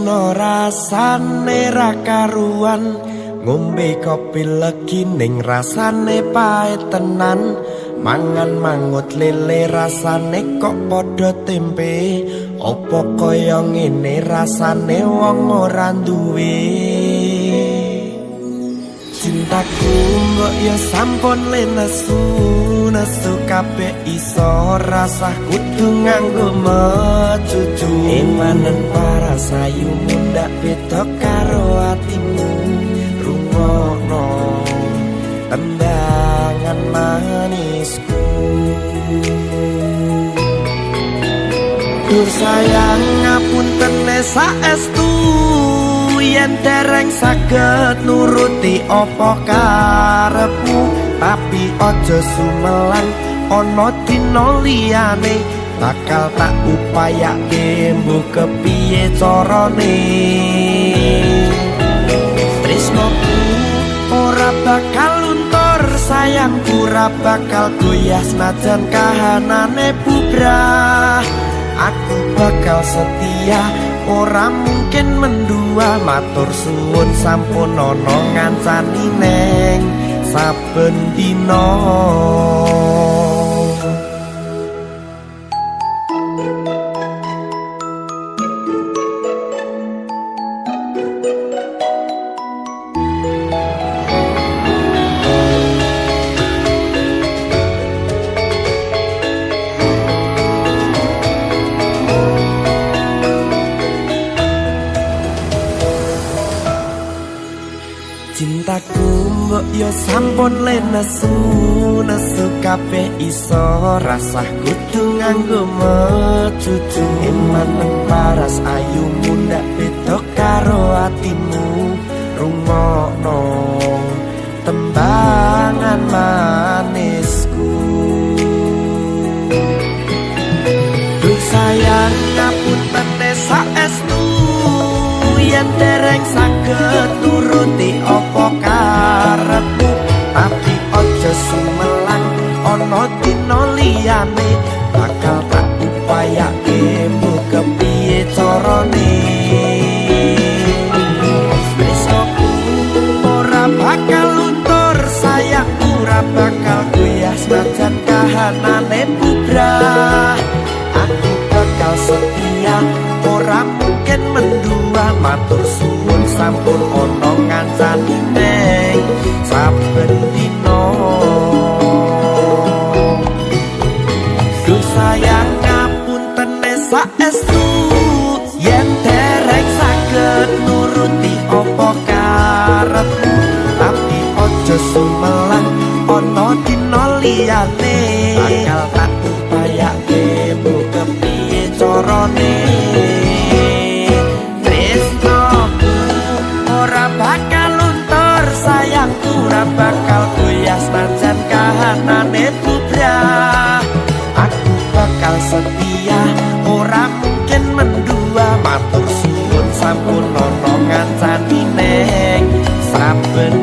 dina rasane ra karuan, ngombe kopi legi ning rasane pahit tenan, mangan mangut lele rasane kok padha tempe, opo kaya ngene rasane wong ora duwe. Cintaku mbok ya sampun lenesu, nesu kabeh iso rasah kudu nganggo mecucu. Emanen parasayu mundak beda karo atimu, rungokno tembangan manisku. Dur sayang ngapunten saestu, yen dereng saged nuruti apa karepmu, tapi aja sumelang ana dina liyane, bakal tak upayake mbok kepiye carane. Tresnoku ora bakal luntur, sayangku ora bakal goyah senajan kahanane bubrah. Aku bakal setia, ora mungkin mendua, matur suwun sampun ana ngancani neng saben dina. Cintaku mbok yo sampun lenesu, nesu kabeh iso rasah kudu nganggo mecucu. Emanen paras ayu mundak beda karo atimu, rungokno tembangan manisku. Duh sayang ngapunten saestu, yen dereng saged nuruti apa karepmu, tapi aja sumelang ana dina liyane, bakal tak upayake mbok kepiye carane. Tresnoku ora bakal luntur, sayangku ora bakal goyah senajan kahanane bubrah. Aku bakal setia, ora mungkin mendua, matur suwun sampun ana ngancani neng saben dina. Duh sayang ngapunten saestu, yen dereng saged nuruti apa karepmu, tapi aja sumelang ana dina liyane, bakal tak upayake mbok kepiye carane. Ora bakal goyah senajan kahanane bubrah. Aku bakal setia, ora mungkin mendua, matur suwun sampun ana ngancani neng saben